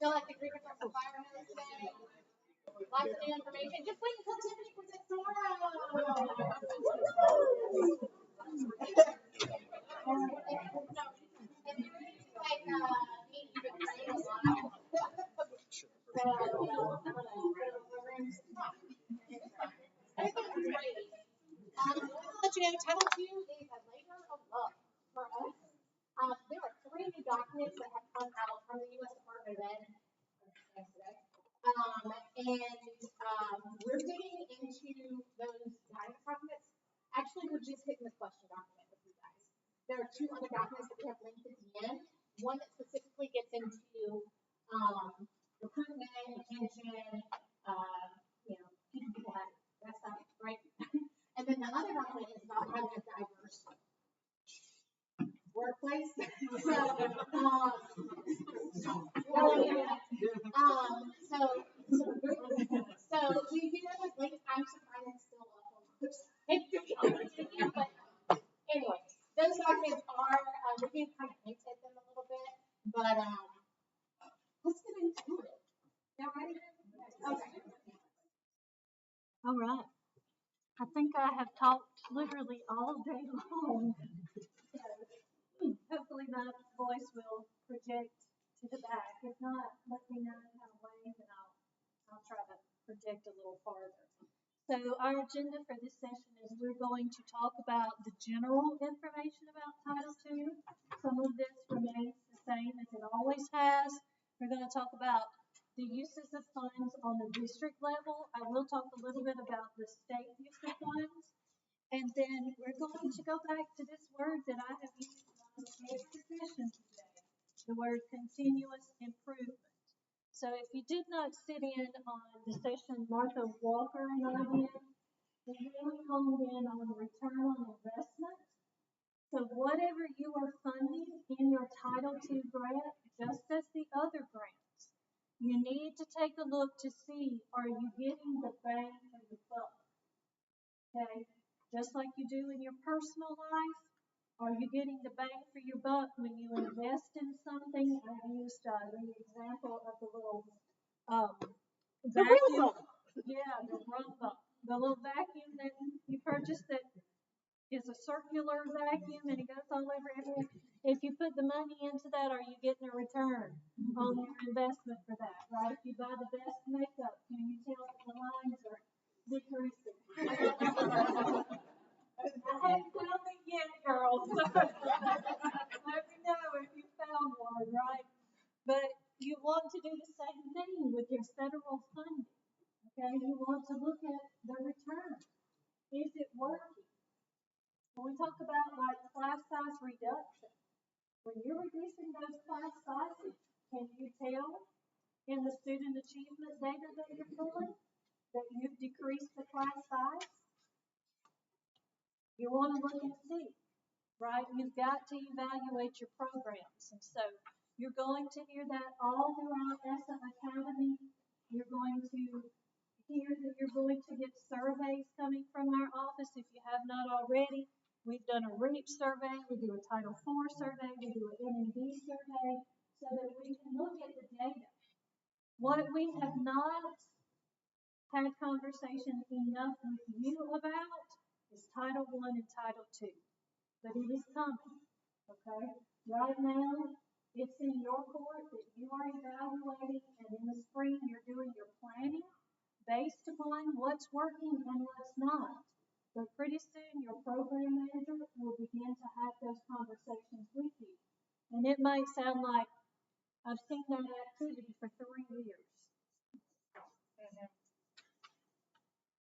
So like the Greek from the fire hose today. Lots of new information. Just wait until Tiffany presents tomorrow. Let you know, Title II is a labor of love for us. There are 3 new documents that have come out from the U.S. Department of Ed yesterday. We're getting into those guidance documents. Actually, we're just hitting the question document with you guys. There are 2 other documents that we have linked at the end. One that specifically gets into recruitment, retention, keeping people happy, that stuff, right? And then the other document is about having a diverse workplace. So we do have those links. I'm surprised it's still up on the website. But anyway, those documents are, we can kind of hint at them a little bit, but let's get into it. Y'all ready? Okay. All right. I think I have talked literally all day long. So hopefully my voice will project to the back. If not, let me know how to wave and I'll try to project a little farther. So our agenda for this session is we're going to talk about the general information about Title II. Some of this remains the same as it always has. We're going to talk about the uses of funds on the district level. I will talk a little bit about the state use of funds. And then we're going to go back to this word that I have used in every session today, the word continuous improvement. So if you did not sit in on the session Martha Walker and I did, we really honed in on return on investment. So whatever you are funding in your Title II grant, just as the other grants, you need to take a look to see, are you getting the bang for your buck? Okay? Just like you do in your personal life, are you getting the bang for your buck when you invest in something? I used the example of the little vacuum. Yeah, the rumba. The little vacuum that you purchased that is a circular vacuum and it goes all over everywhere. If you put the money into that, are you getting a return on your investment for that, right? If you buy the best makeup, can you tell that the lines are decreasing? I haven't found it yet, girls. Let me know if you found one, right? But you want to do the same thing with your federal funding, okay? You want to look at the return. Is it working? When we talk about like class size reduction, when you're reducing those class sizes, can you tell in the student achievement data that you're pulling that you've decreased the class size? You want to look and see, right? You've got to evaluate your programs. And so you're going to hear that all throughout ESSA Academy. You're going to hear that you're going to get surveys coming from our office if you have not already. We've done a REAP survey, we do a Title IV survey, we do an NMD survey, so that we can look at the data. What we have not had conversation enough with you about is Title I and Title II. But it is coming, okay? Right now, it's in your court that you are evaluating, and in the spring, you're doing your planning based upon what's working and what's not. But pretty soon, your program manager will begin to have those conversations with you. And it might sound like, I've seen that activity for 3 years.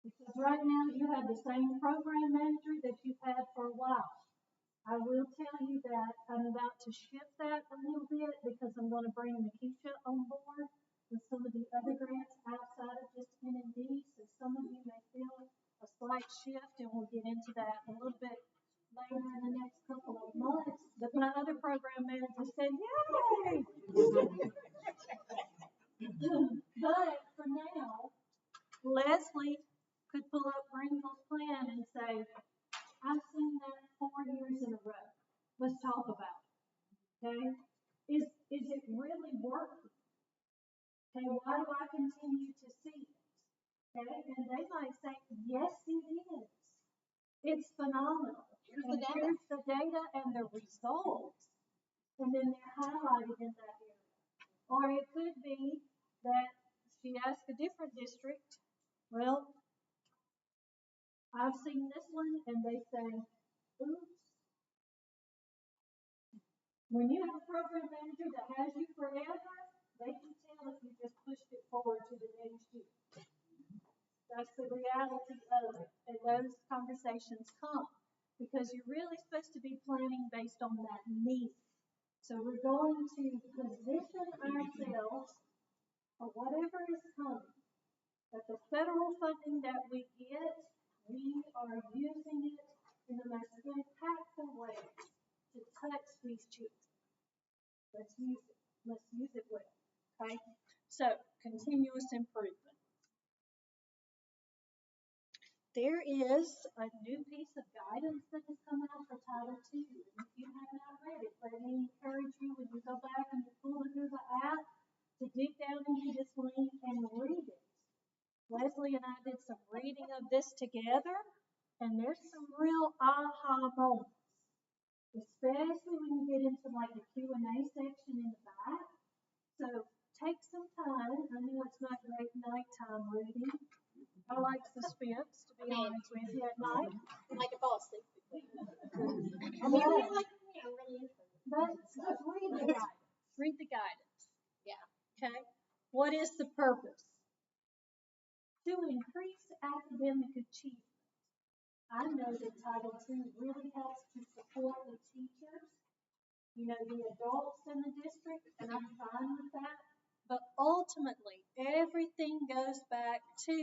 Because right now, you have the same program manager that you've had for a while. I will tell you that I'm about to shift that a little bit because I'm going to bring Nikisha on board with some of the other grants outside of just NMD. So some of you may feel a slight shift, and we'll get into that a little bit later in the next couple of months. But my other program manager said, yay! But for now, Leslie could pull up Greenville's plan and say, I've seen that 4 years in a row. Let's talk about it. Okay? Is it really working? Okay, why do I continue to see it? Okay, and they might say, yes, it is. It's phenomenal. Here's And the data. here's the data and the results. And then they're highlighted in that area. Or it could be that she asked a different district, well, I've seen this one, and they say, oops. When you have a program manager that has you forever, they can tell if you just pushed it forward to the next year. That's the reality of it. And those conversations come because you're really supposed to be planning based on that need. So we're going to position ourselves for whatever is coming. That the federal funding that we get, we are using it in the most impactful way to touch these children. Let's use it. Let's use it well. Okay? So, continuous improvement. There is a new piece of guidance that has come out for Title II. And if you have not read it, let me encourage you when you go back and you pull it through the app to dig down into this link and read it. Leslie and I did some reading of this together, and there's some real aha moments. Especially when you get into like the Q&A section in the back. So take some time. I know it's not great nighttime reading. I like suspense, to be honest with you, at night. I like to fall asleep quickly. Yeah. Like me, I'm really interested. But just read the guidance. Read the guidance. Yeah. Okay. What is the purpose? To increase academic achievement. I know that Title II really helps to support the teachers, you know, the adults in the district, and I'm fine with that. But ultimately, everything goes back to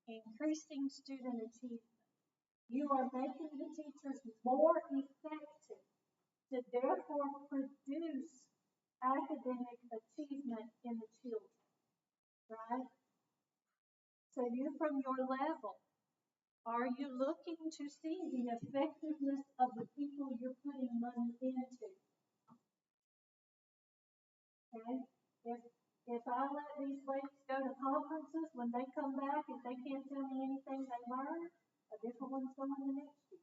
increasing student achievement. You are making the teachers more effective to therefore produce academic achievement in the children, right? So you're from your level. Are you looking to see the effectiveness of the people you're putting money into? Okay? If I let these ladies go to conferences, when they come back, if they can't tell me anything they learned, a different one's going the next year.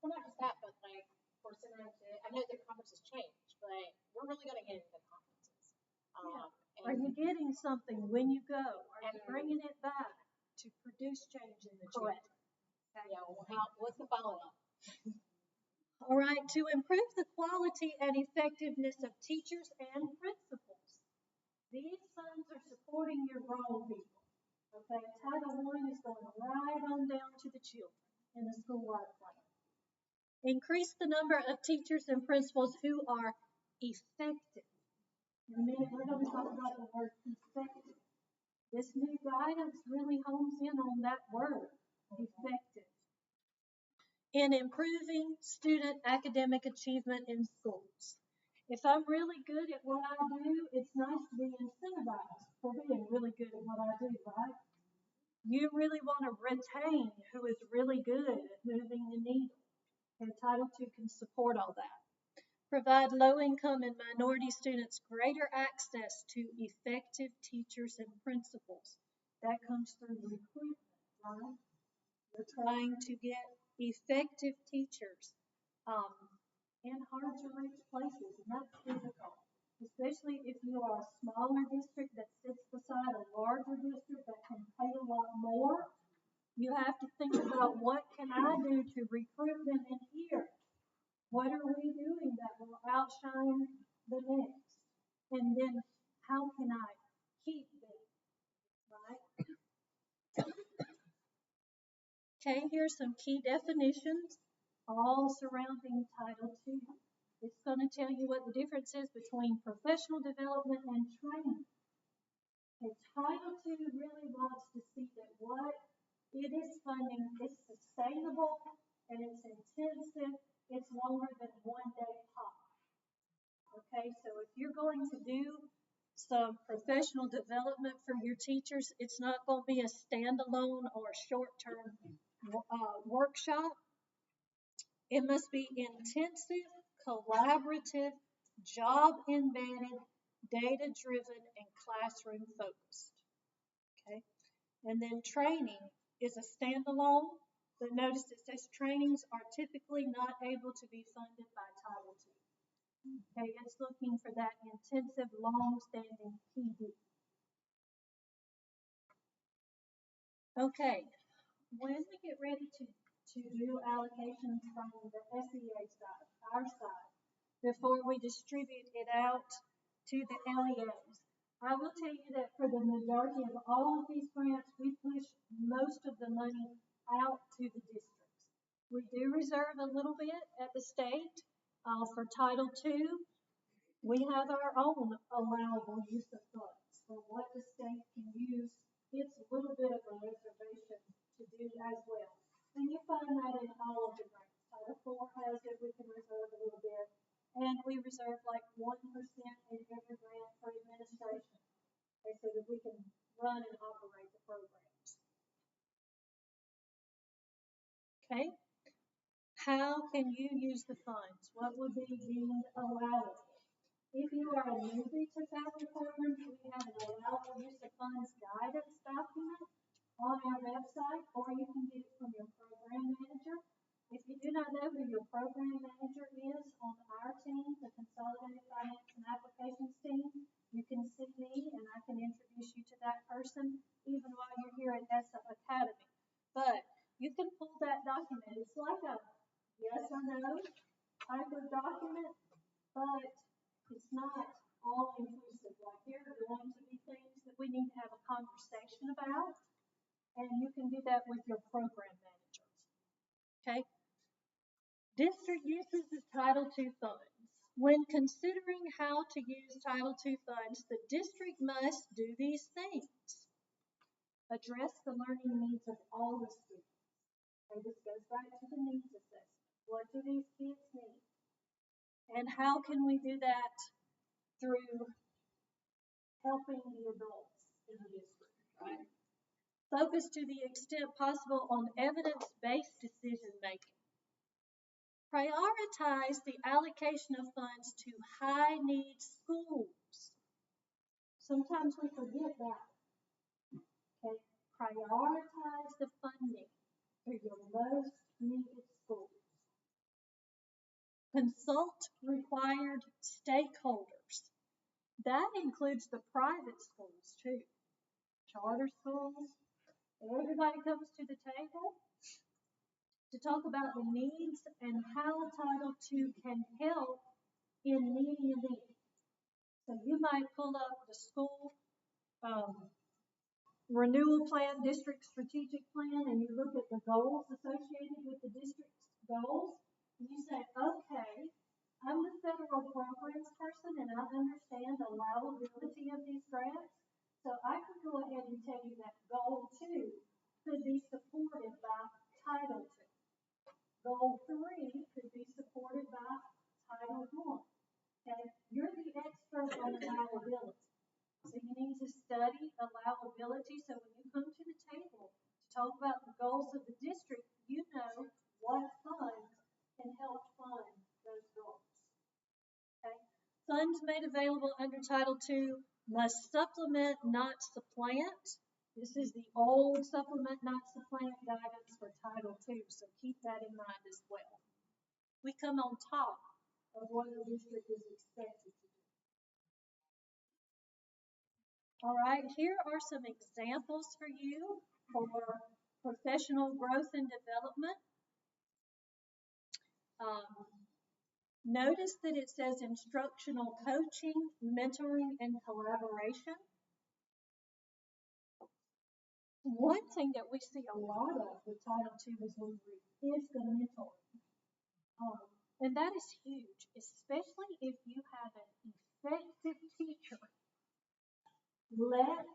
Well, not just that, but like we're sitting around I know the conferences change, but we're really going to get into the conferences. Are you getting something when you go? Are you bringing it back to produce change in the children? Yeah, well, what's the follow-up? All right, to improve the quality and effectiveness of teachers and principals. These funds are supporting your grown people. Okay, Title I is going right on down to the children in the school-wide plan. Increase the number of teachers and principals who are effective. In a minute, we're going to talk about the word effective. This new guidance really hones in on that word, effective. In improving student academic achievement in schools. If I'm really good at what I do, it's nice to be incentivized for being really good at what I do, right? You really want to retain who is really good at moving the needle. And Title II can support all that. Provide low-income and minority students greater access to effective teachers and principals. That comes through recruitment, right? We're trying to get effective teachers in hard-to-reach places, and that's difficult, especially if you are a smaller district that sits beside a larger district that can pay a lot more. You have to think about what can I do to recruit them in here? What are we doing that will outshine the next? And then how can I keep them, right? Okay, here's some key definitions, all surrounding Title II. It's going to tell you what the difference is between professional development and training. And Title II really wants to see that what it is funding is sustainable and it's intensive. It's longer than 1 day pop. Okay, so if you're going to do some professional development for your teachers, it's not going to be a standalone or short-term workshop. It must be intensive, collaborative, job embedded, data-driven, and classroom focused. Okay, and then training is a standalone, but notice it says trainings are typically not able to be funded by Title II. Okay, it's looking for that intensive, long-standing PD. Okay, when we get ready to do allocations from the SEA side, our side, before we distribute it out to the LEAs, I will tell you that for the majority of all of these grants, we push most of the money out to the districts. We do reserve a little bit at the state for Title II. We have our own allowable use of funds for what the state can use. It's a little bit of a reservation to do as well. And you find that in all of the grants. Title IV has it, we can reserve a little bit. And we reserve like 1% in every grant for administration, okay, so that we can run and operate the programs. Okay, how can you use the funds? What would be deemed allowable? If you are a newbie to family programs, we have an allowable use of funds guidance document on our website, or you can get it from your program manager. If you do not know who your program manager is on our team, the Consolidated Finance and Applications team, you can see me and I can introduce you to that person even while you're here at ESSA Academy. But you can pull that document. It's like a yes or no type of document, but it's not all inclusive. Like here are going to be things that we need to have a conversation about, and you can do that with your program managers. Okay? District uses of Title II funds. When considering how to use Title II funds, the district must do these things. Address the learning needs of all the students. Okay, this goes back to the needs assessment. What do these kids need? And how can we do that through helping the adults in the district, right? Focus to the extent possible on evidence-based decision making. Prioritize the allocation of funds to high-need schools. Sometimes we forget that. Okay, prioritize the funding for your most needed schools. Consult required stakeholders. That includes the private schools too. Charter schools. Everybody comes to the table to talk about the needs and how Title II can help in meeting a need. So you might pull up the school renewal plan, district strategic plan, and you look at the goals associated with the district's goals, and you say, okay, I'm the federal programs person and I understand the allowability of these grants, so I can go ahead and tell you that goal 2 could be supported by Title II. Goal 3 could be supported by Title I. Okay, you're the expert on allowability. So you need to study allowability so when you come to the table to talk about the goals of the district, you know what funds can help fund those goals. Okay? Funds made available under Title II must supplement, not supplant. This is the old supplement, not supplant guidance for Title II, so keep that in mind as well. We come on top of what the district is expected to do. All right, here are some examples for you for professional growth and development. Notice that it says instructional coaching, mentoring, and collaboration. One thing that we see a lot of with Title II is the mentoring. And that is huge, especially if you have an effective teacher. Let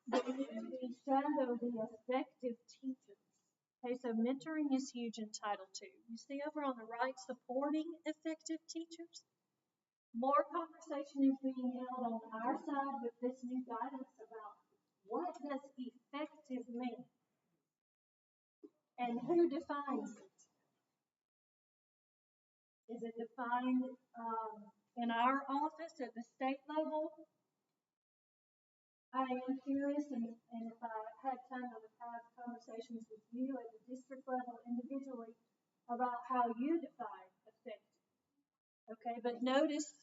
the newbie shadow the effective teachers. Okay, so mentoring is huge in Title II. You see over on the right, supporting effective teachers. More conversation is being held on our side with this new guidance about what does effective mean and who defines it. Is it defined In our office at the state level, I am curious, and if I had time, I would have conversations with you at the district level individually about how you define effective. Okay, but notice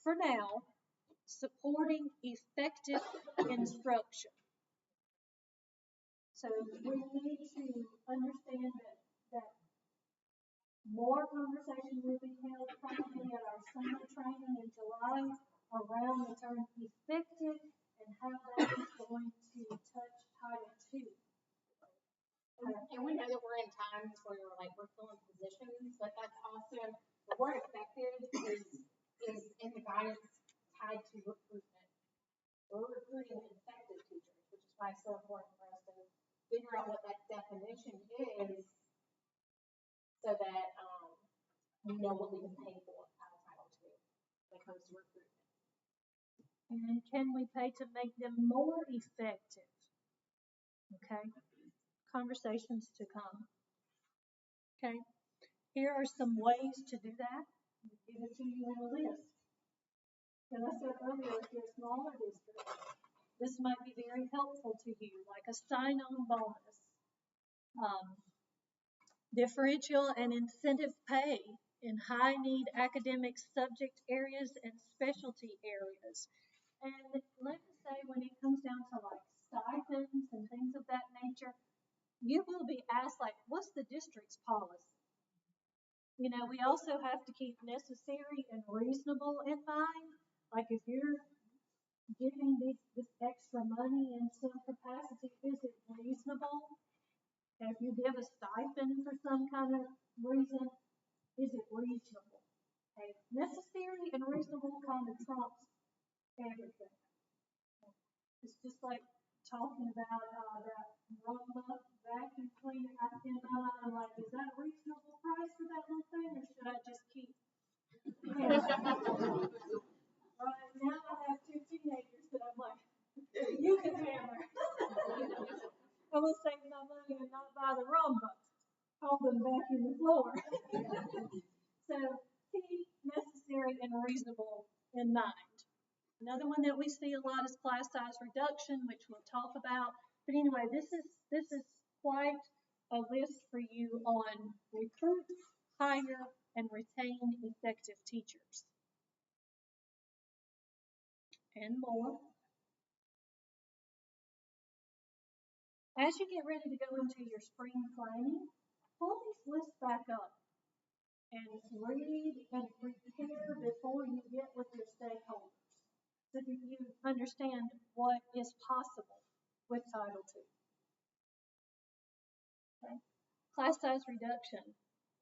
for now, supporting effective instruction. So we need to understand that more conversation will be held probably at our summer training in July around the term effective and how that is going to touch Title II. And we know that we're in times where we're filling positions, but that's also the word effective is in the guidance tied to recruitment. We're recruiting effective teachers, which is why it's so important for us to figure out what that definition is so that we know what we can pay for out of Title II when it comes to recruitment. And can we pay to make them more effective? Okay, conversations to come. Okay, here are some ways to do that. I'll give it to you in a list. And I said earlier, if you're a smaller district, this might be very helpful to you, like a sign-on bonus, differential and incentive pay in high-need academic subject areas and specialty areas. And let me say, when it comes down to like stipends and things of that nature, you will be asked, like, what's the district's policy? You know, we also have to keep necessary and reasonable in mind. Like, if you're giving this extra money in some capacity, is it reasonable? And if you give a stipend for some kind of reason, is it reasonable? Okay, necessary and reasonable kind of trumps everything. It's just like talking about that Roomba vacuum cleaner. In my mind, I'm like, is that a reasonable price for that little thing, or should I just keep? Right now, I have 2 teenagers that I'm like, you can hammer. I will save my money and not buy the Roomba. Help them vacuum the floor. So keep necessary and reasonable in mind. Another one that we see a lot is class size reduction, which we'll talk about. But anyway, this is quite a list for you on recruit, hire, and retain effective teachers. And more. As you get ready to go into your spring planning, pull these lists back up and read and prepare before you get with your stakeholders so that you understand what is possible with Title II. Okay. Class size reduction.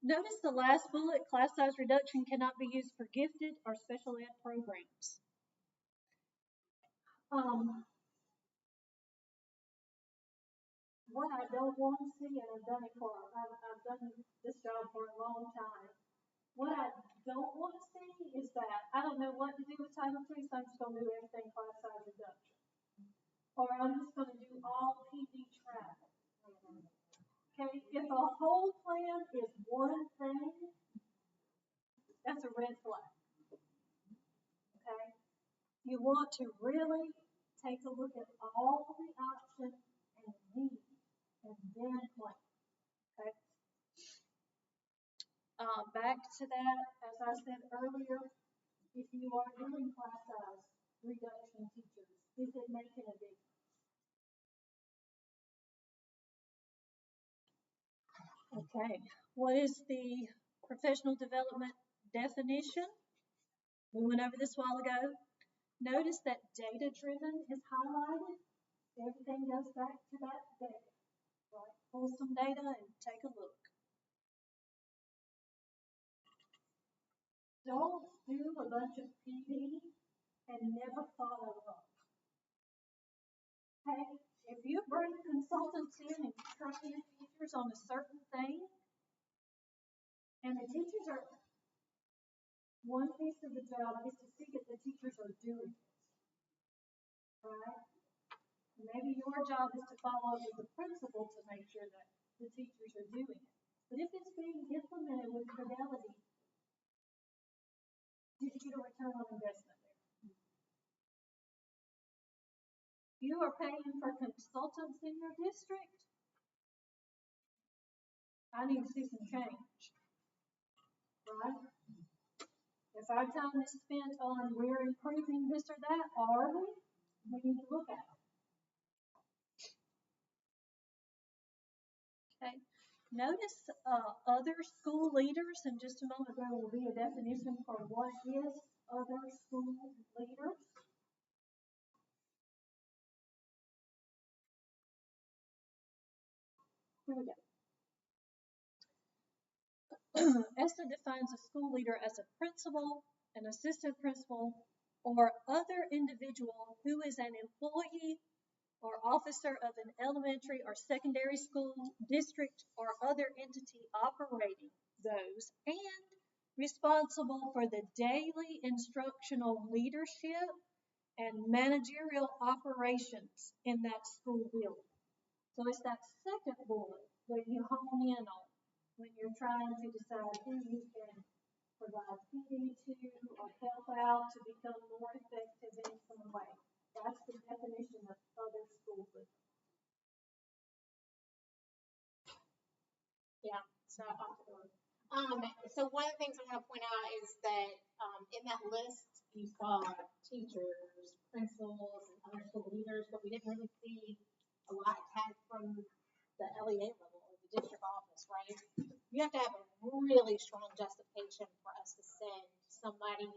Notice the last bullet, class size reduction cannot be used for gifted or special ed programs. What I don't want to see, and I've done this job for a long time, what I don't want to see is that I don't know what to do with Title II, so I'm just going to do everything class size reduction. Or I'm just going to do all PD travel. Okay, if a whole plan is one thing, that's a red flag. Okay, you want to really take a look at all the options and needs, and then plan. Okay. Back to that, as I said earlier, if you are doing class size reduction teachers, is it making a difference? Okay, what is the professional development definition? We went over this a while ago. Notice that data-driven is highlighted. Everything goes back to that data. Right? Pull some data and take a look. Don't do a bunch of PD and never follow up. Okay, if you bring consultants in and train the teachers on a certain thing, and the teachers are, one piece of the job is to see that the teachers are doing it. Right? Maybe your job is to follow up with the principal to make sure that the teachers are doing it. But if it's being implemented with fidelity, did you get a return on investment there? You are paying for consultants in your district. I need to see some change, right? If our time is spent on we're improving this or that, are we? We need to look at it. Okay. Notice other school leaders. In just a moment, there will be a definition for what is other school leaders. Here we go. ESTA defines a school leader as a principal, an assistant principal, or other individual who is an employee or officer of an elementary or secondary school, district, or other entity operating those, and responsible for the daily instructional leadership and managerial operations in that school building. So it's that second bullet that you hone in on when you're trying to decide who you can provide PD to or help out to become more effective in some way. That's the definition of other school leaders. Yeah, so one of the things I'm going to point out is that in that list you saw teachers, principals, and other school leaders, but we didn't really see a lot tagged from the LEA level or the district office, right? You have to have a really strong justification for us to send somebody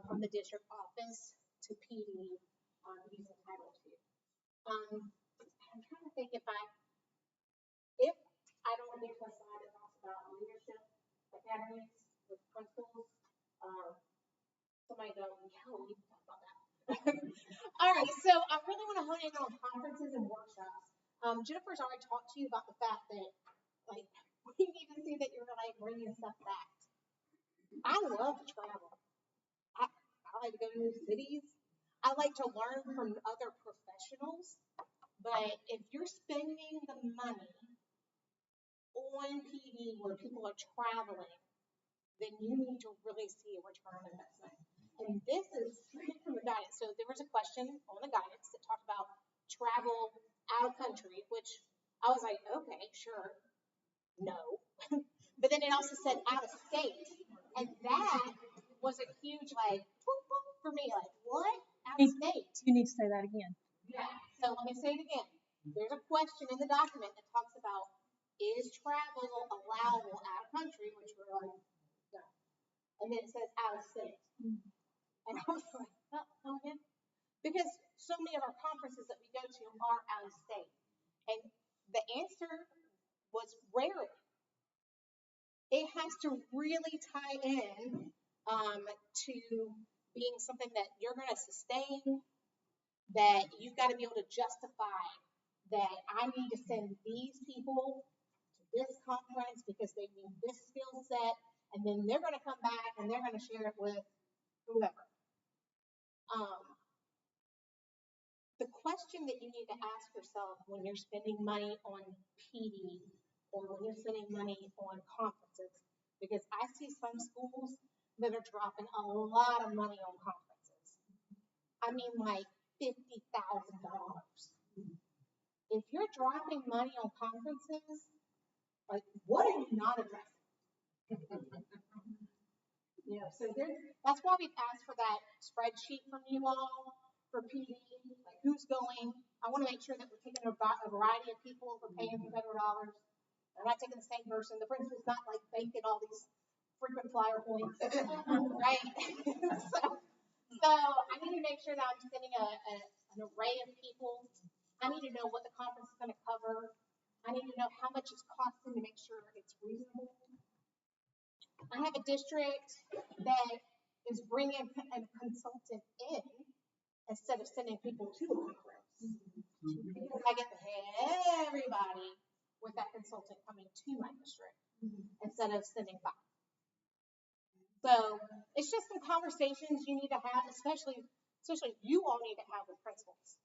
from the district office to PD using Title II. I'm trying to think if I don't get to a slide that talks about leadership academies with principals, somebody go, yeah, we need to talk about that. All right, so I really want to hone in on conferences and workshops. Jennifer's already talked to you about the fact that, like, we need to see that you're like bringing stuff back. I love to travel. I like to go to new cities. I like to learn from other professionals. But if you're spending the money on PD where people are traveling, then you need to really see a return on investment. And this is straight from the guidance. So there was a question on the guidance that talked about travel out of country, which I was like, okay, sure, no. But then it also said out of state. And that was a huge, like, whoop, whoop, for me, like, what? Out of state? You need to say that again. Yeah. So let me say it again. There's a question in the document that talks about, is travel allowable out of country, which we're like, no. And then it says out of state. And I was like, oh, yeah. Because so many of our conferences that we go to are out of state. And the answer was rarely. It has to really tie in to being something that you're going to sustain, that you've got to be able to justify that I need to send these people to this conference because they need this skill set, and then they're going to come back and they're going to share it with whoever. The question that you need to ask yourself when you're spending money on PD or when you're spending money on conferences, because I see some schools that are dropping a lot of money on conferences. I mean, like $50,000. If you're dropping money on conferences, like, what are you not addressing? So that's why we've asked for that spreadsheet from you all for PD, like who's going. I want to make sure that we're taking a variety of people, we're paying for federal dollars. We're not taking the same person. The principal's not like banking all these frequent flyer points, right? so I need to make sure that I'm sending an array of people. I need to know what the conference is going to cover. I need to know how much it's costing to make sure it's reasonable. I have a district that is bringing a consultant in instead of sending people to the conference. Because I get to pay everybody with that consultant coming to my district instead of sending 5. So it's just some conversations you need to have, especially you all need to have with principals.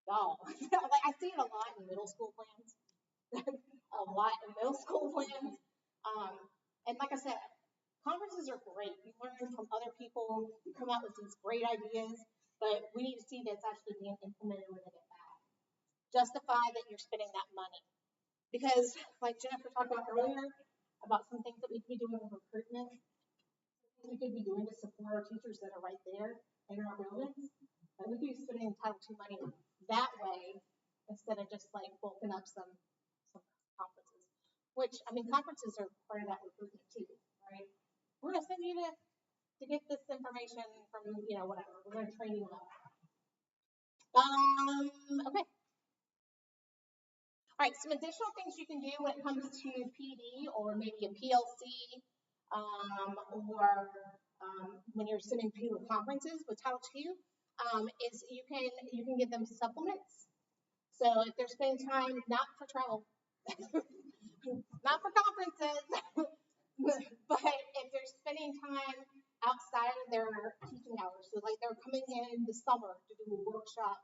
Y'all, like I see it a lot in middle school plans, And like I said, Conferences are great. You learn from other people, you come out with these great ideas, but we need to see that it's actually being implemented when they get back. Justify that you're spending that money. Because, like Jennifer talked about earlier, about some things that we could be doing with recruitment, we could be doing to support our teachers that are right there in our buildings. Like we could be spending Title II money that way instead of just like bulking up some conferences. Which, I mean, conferences are part of that recruitment too, right? We're going to send you to get this information from, whatever. We're going to train you up. Okay. All right, some additional things you can do when it comes to PD or maybe a PLC, or when you're sending people to conferences with Title II, is you can give them supplements. So if they're spending time not for travel, not for conferences, but if they're spending time outside of their teaching hours, so like they're coming in the summer to do a workshop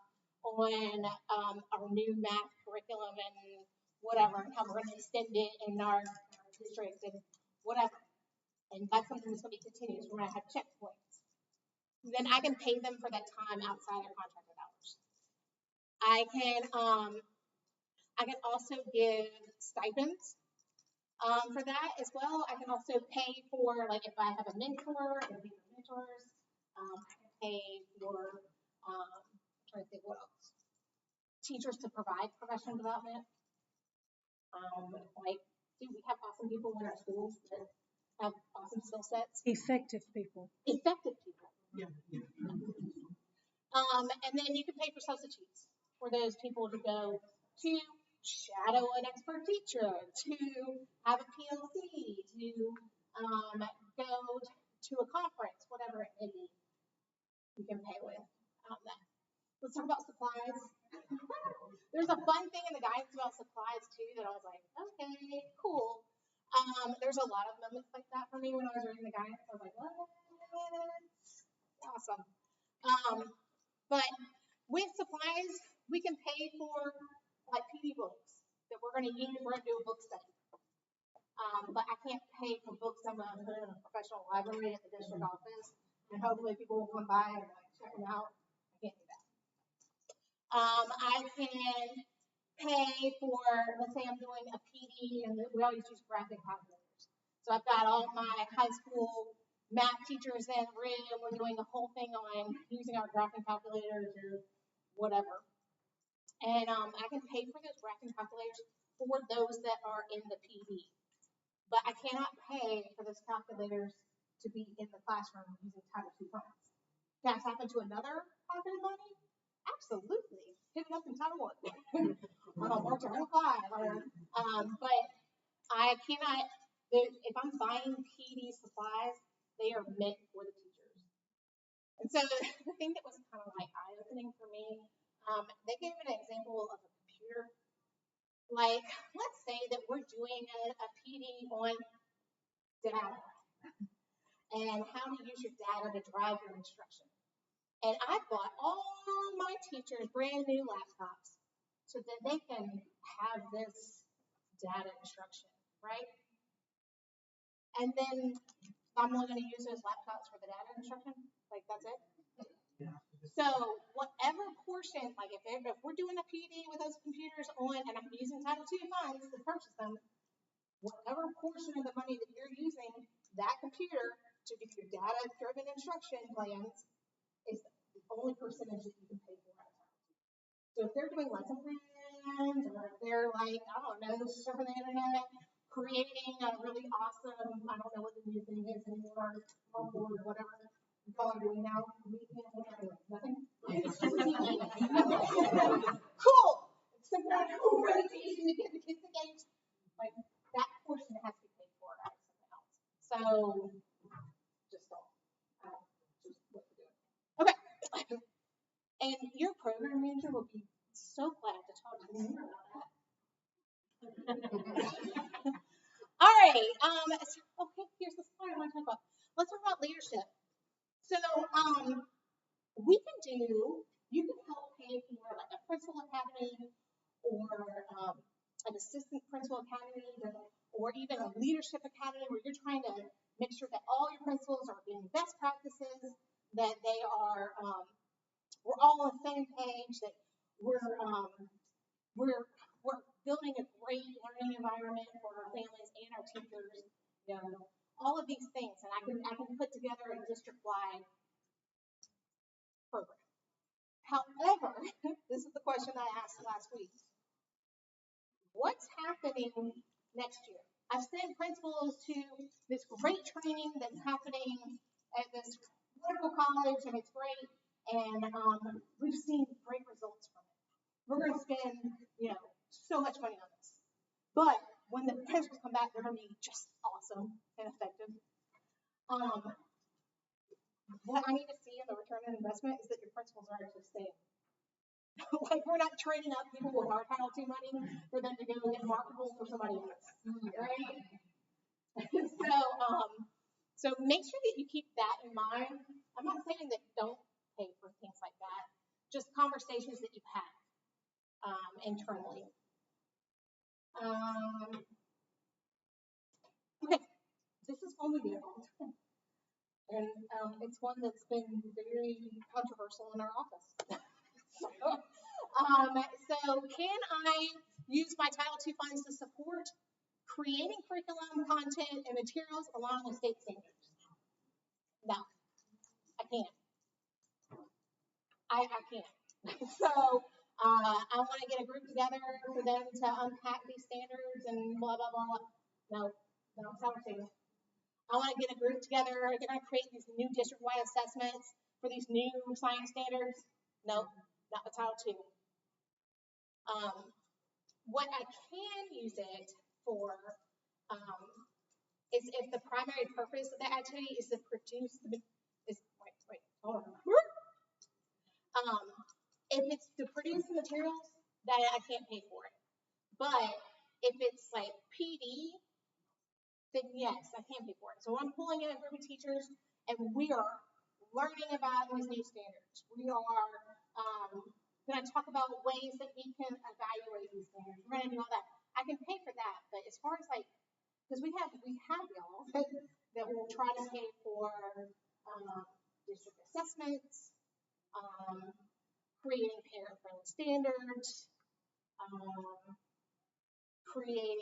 on our new math curriculum and whatever, and how we're going to extend it in our district and whatever. And that's something that's going to be continuous. We're going to have checkpoints. Then I can pay them for that time outside of contracted hours. I can also give stipends for that as well. I can also pay for, like, if I have a mentor and be mentors, I can pay for, I'm trying to think what else. Teachers to provide professional development. We have awesome people in our schools that have awesome skill sets. Effective people. Effective people. Yeah. And then you can pay for substitutes for those people to go to shadow an expert teacher, to have a PLC, to go to a conference, whatever it may be. You can pay with that. Let's talk about supplies. There's a fun thing in the guidance about supplies too that I was like, okay, cool. There's a lot of moments like that for me when I was reading the guidance. I was like, what? Awesome. But with supplies, we can pay for like PD books that we're going to use. We're going to do a book study. But I can't pay for books I'm going to put in a professional library at the district office, and hopefully people will come by and check them out. I can't do that. I can pay for, let's say I'm doing a PD, and we always use graphic calculators. So I've got all my high school math teachers in the room. We're doing a whole thing on using our graphing calculators or whatever. And I can pay for those graphing calculators for those that are in the PD. But I cannot pay for those calculators to be in the classroom using Title II funds. Can I tap into another pocket of money? Absolutely. Pick it up in Title I. Or Title V. But I cannot, if I'm buying PD supplies, they are meant for the teachers. And so the thing that was kind of like eye-opening for me, they gave an example of a computer. Like, let's say that we're doing a PD on data and how to use your data to drive your instruction. And I bought all my teachers brand new laptops so that they can have this data instruction, right? And then I'm only going to use those laptops for the data instruction? Like, that's it? Yeah. So whatever portion, like if we're doing a PD with those computers on and I'm using Title II funds to purchase them, whatever portion of the money that you're using that computer to do your data-driven instruction plans is the only percentage that you can pay for. So if they're doing lesson plans, or if they're like, I don't know, surfing the internet, creating a really awesome, I don't know what the new thing is anymore, or whatever y'all are doing now, nothing? Cool! Some kind of cool presentation to get the kids engaged. Like, that portion has to be paid for out of something else. So, just what we're doing. Okay. And your program manager will be so glad to talk to you more about that. All right. Okay, here's the slide I want to talk about. Let's talk about leadership. So, you can help pay for like a principal academy or an assistant principal academy to or even a leadership academy where you're trying to make sure that all your principals are doing best practices, that they are, we're all on the same page, that we're building a great learning environment for our families and our teachers, all of these things, and I can put together a district-wide program. However, this is the question I asked last week. What's happening next year? I've sent principals to this great training that's happening at this wonderful college, and it's great, and we've seen great results from it. We're going to spend, so much money on this. But when the principals come back, they're going to be just awesome and effective. What I need to see in the return on investment is that your principals are actually staying. Like, we're not trading up people with our Title II money for them to go get marketables for somebody else, right? So make sure that you keep that in mind. I'm not saying that don't pay for things like that, just conversations that you've had internally. Okay, this is one we did all the time. And it's one that's been very controversial in our office. So can I use my Title II funds to support creating curriculum, content, and materials along with state standards? No, I can't. I can't. So I want to get a group together for them to unpack these standards and blah, blah, blah. No, Title II. I want to get a group together. Can I create these new district-wide assessments for these new science standards? No, not with Title II. What I can use it for is if the primary purpose of the activity is to produce if it's to produce the materials, then I can't pay for it. But if it's like PD, then yes, I can pay for it. So I'm pulling in a group of teachers, and we are learning about these new standards. We are going to talk about ways that we can evaluate these standards. We're going to do all that. I can pay for that, but as far as because we have y'all that will try to pay for district assessments, creating parent-friendly standards, creating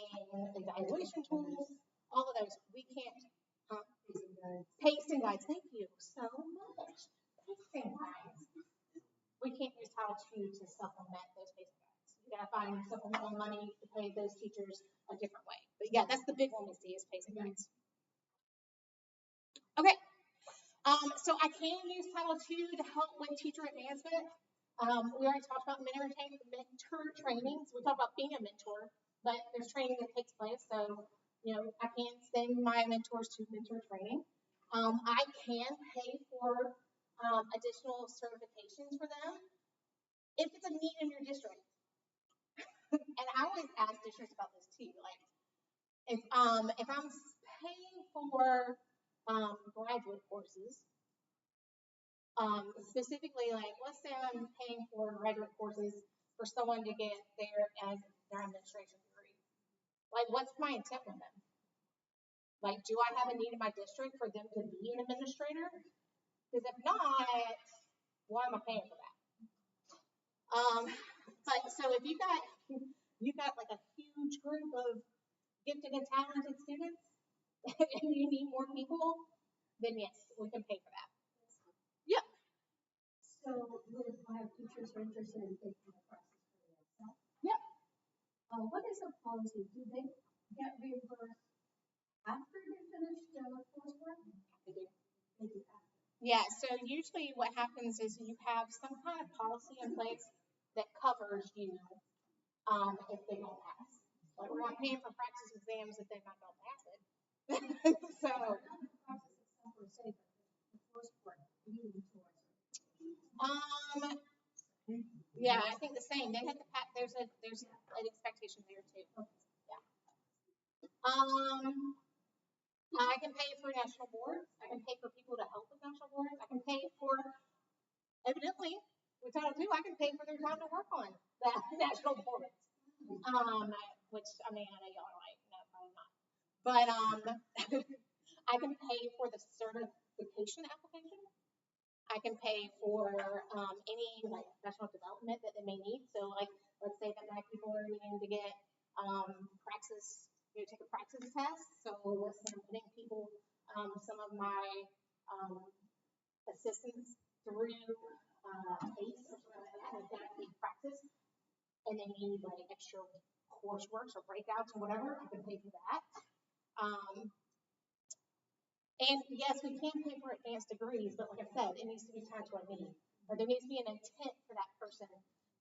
evaluation tools, all of those. We can't. Pacing guides. Thank you so much. Pacing guides. We can't use Title II to supplement those pacing guides. You got to find supplemental money to pay those teachers a different way. But yeah, that's the big one we see is pacing guides. Okay. So I can use Title II to help with teacher advancement. We already talked about mentor trainings. We talked about being a mentor, but there's training that takes place. So, I can send my mentors to mentor training. I can pay for additional certifications for them if it's a need in your district. And I always ask districts about this too. Like, if I'm paying for graduate courses, specifically, like, let's say I'm paying for graduate courses for someone to get their administration degree. Like, what's my intent with them? Like, do I have a need in my district for them to be an administrator? Because if not, why am I paying for that? But so if you've got like a huge group of gifted and talented students, and you need more people, then yes, we can pay for that. Yeah. So if I have teachers who are interested in taking the classes for themselves, yeah. What is the policy? Do they get reimbursed after they finish the coursework? They do. They do. Yeah, so usually what happens is you have some kind of policy in place that covers you if they don't pass. Like, we're not paying for practice exams if they're not going to pass it. So, yeah, I think the same. They have to pass. There's an expectation there too. Yeah. I can pay for national boards. I can pay for people to help with national boards. I can pay for, evidently, with Title II, I can pay for their time to work on the national boards. Which, I know y'all are like, no, probably not. But I can pay for the certification application. I can pay for any like professional development that they may need. So like, let's say that my people are needing to get praxis, take a praxis test. So let's say I'm putting people, some of my assistants through ACE or something like that, and that need praxis, and they need like extra coursework or breakouts or whatever. I can pay for that. And yes, we can pay for advanced degrees, but like I said, it needs to be tied to a need. Or there needs to be an intent for that person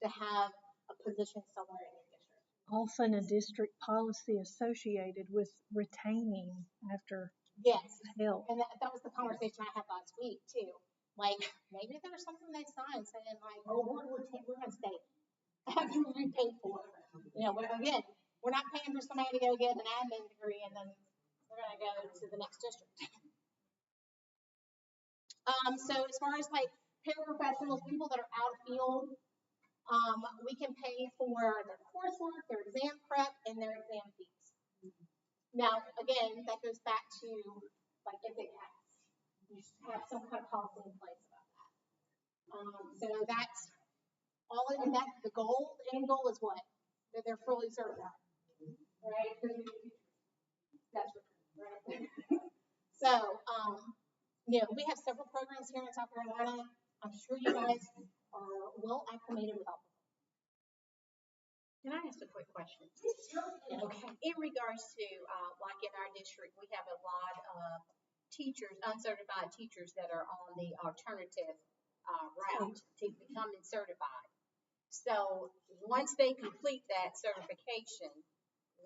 to have a position somewhere in your district. Often a district policy associated with retaining after Yes. help. And that was the conversation I had last week too. Like maybe there's something they signed saying like, oh, we're going to stay after we pay for it. You know, again, we're not paying for somebody to go get an admin degree and then we're going to go to the next district. So as far as like paraprofessionals, people that are out of field, we can pay for their coursework, their exam prep, and their exam fees. Now, again, that goes back to like if they pass, you should have some kind of policy in place about that. So that's all, and that's the goal. The end goal is what? That they're fully certified, right? That's right. So, you know, we have several programs here in South Carolina. I'm sure you guys are well acclimated with all of them. Can I ask a quick question? Yeah. Okay. In regards to, like in our district, we have a lot of teachers, uncertified teachers that are on the alternative route to becoming certified. So once they complete that certification,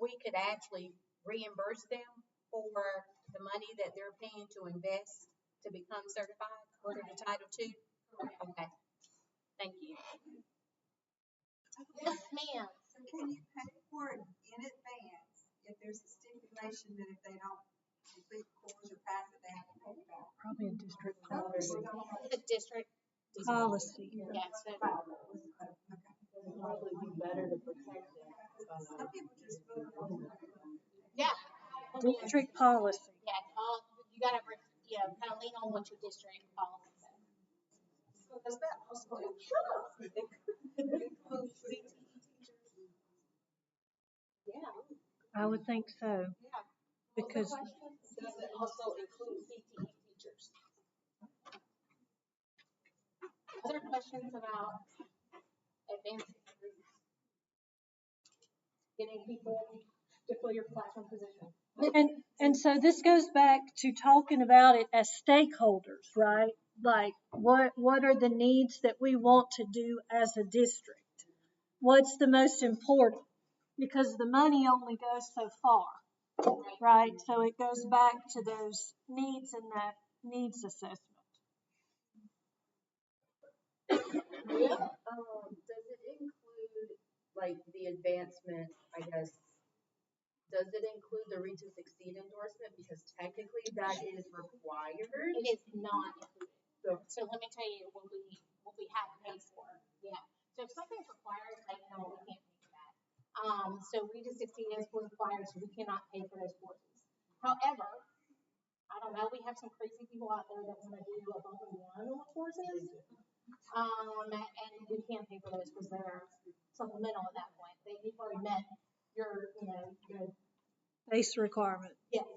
we could actually reimburse them for the money that they're paying to invest to become certified under the Title II? Okay. Thank you. Yes, ma'am. So can you pay for it in advance if there's a stipulation that if they don't complete the course or pass it, they have to pay it back? Probably a district policy. The district Policy. Yes. So, Probably be better to protect them. Some people just vote on it. yeah. District policy. Yeah. You gotta, you know, kind of lean on what your district policy says. So does that also include CTE teachers? Yeah. I would think so. Yeah. Because Does it also include CTE teachers? Other questions about advanced degrees? Getting people to fill your classroom position. and so this goes back to talking about it as stakeholders, right? Like what are the needs that we want to do as a district? What's the most important? Because the money only goes so far, right? So it goes back to those needs and that needs assessment. Does it include, like, the advancement, I guess, does it include the Read to Succeed endorsement? Because technically that is required. It is not included. So, So let me tell you what we have paid for. Yeah. So if something's required, like no, we can't pay for that. So Read to Succeed is required, so we cannot pay for those courses. However, I don't know, we have some crazy people out there that want to do above and beyond on courses. And we can't pay for those because they're supplemental at that point. You've already met your, you know, your Base requirement. yes. So,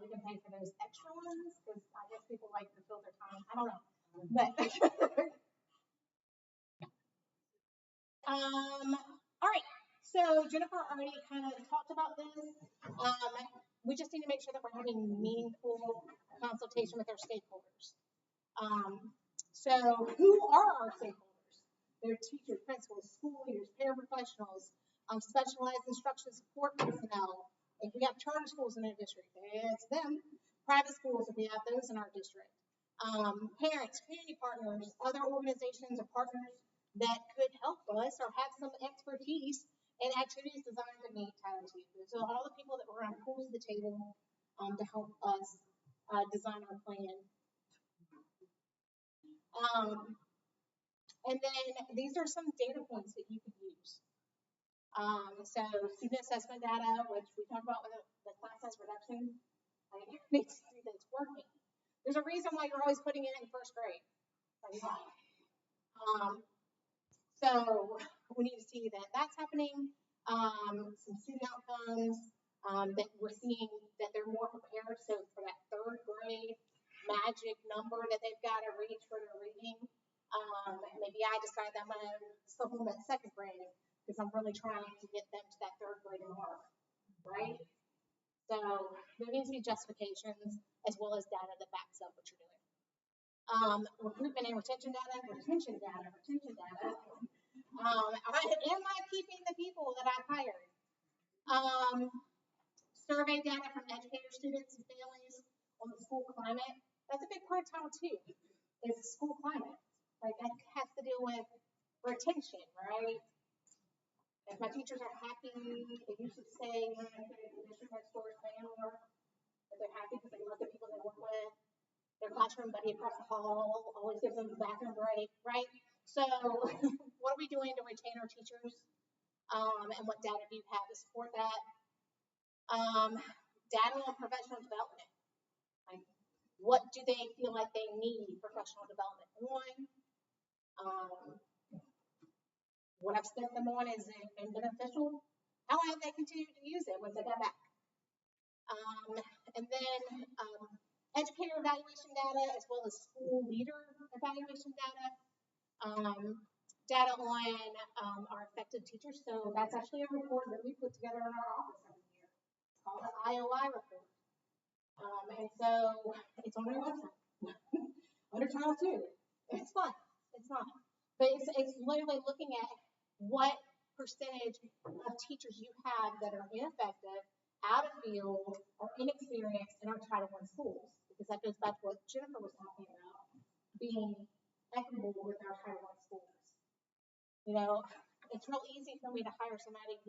we can pay for those extra ones because I guess people like to fill their time. I don't know, but all right. So Jennifer already kind of talked about this. We just need to make sure that we're having meaningful consultation with our stakeholders. So who are our stakeholders? They're teachers, principals, school leaders, paraprofessionals, specialized instruction support personnel. If we have charter schools in our district, it's them. Private schools, if we have those in our district. Parents, community partners, other organizations or partners that could help us or have some expertise in activities designed to meet Title II. So all the people that we're going to pull to the table to help us design our plan. And then these are some data points that you could use. So student assessment data, which we talked about with the class size reduction, like, needs to see that it's working. There's a reason why you're always putting it in first grade. Tell you why. So we need to see that that's happening. Some student outcomes, that we're seeing that they're more prepared. So for that third grade magic number that they've got to reach for their reading, maybe I decide that I'm going to supplement second grade because I'm really trying to get them to that third grade mark, right? So there needs to be justifications as well as data that backs up what you're doing. Recruitment and retention data. Am I keeping the people that I've hired? Survey data from educators, students, and families on the school climate. That's a big part of Title II, is school climate. Like, that has to do with retention, right? If my teachers are happy, they usually say, when I say the district next door is paying more, that they're happy because they love the people they work with. Their classroom buddy across the hall always gives them a bathroom break, right? So what are we doing to retain our teachers? And what data do you have to support that? Data on professional development. Like, what do they feel like they need professional development on? What I've spent them on, is it been beneficial? How have they continued to use it once they got back? And then educator evaluation data as well as school leader evaluation data. Data on our effective teachers. So that's actually a report that we put together in our office every year. It's called the IOI report. And so it's on our website under Title II. It's fun. It's fun. But it's literally looking at what percentage of teachers you have that are ineffective, out of field, or inexperienced in our Title I schools. Because that goes back to what Jennifer was talking about, being equitable with our Title I schools. You know, it's real easy for me to hire somebody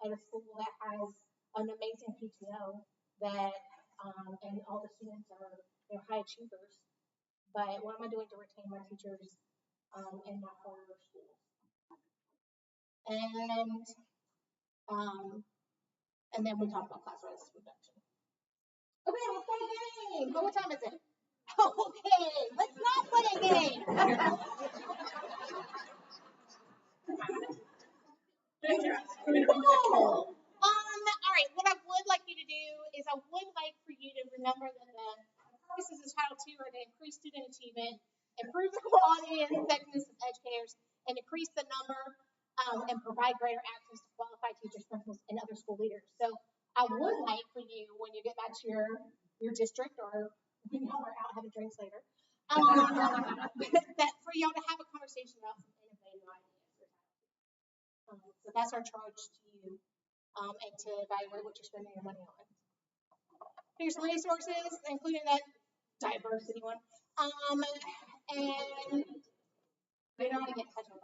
at a school that has an amazing PTO that, and all the students are, they're high achievers. But what am I doing to retain my teachers in my harder schools? And then we talk about class size reduction. Okay, let's play a game. Oh, what time is it? Okay, let's not play a game. Cool. All right, what I would like you to do is I would like for you to remember that the purposes of Title II are to increase student achievement, improve the quality and effectiveness of educators, and increase the number and provide greater access to qualified teachers, principals, and other school leaders. So I would like for you, when you get back to your district, or when y'all are out having drinks later, that for y'all to have a conversation about some innovative ideas. So that's our charge to you, and to evaluate what you're spending your money on. Here's some resources, including that diversity one. And they don't get touched on.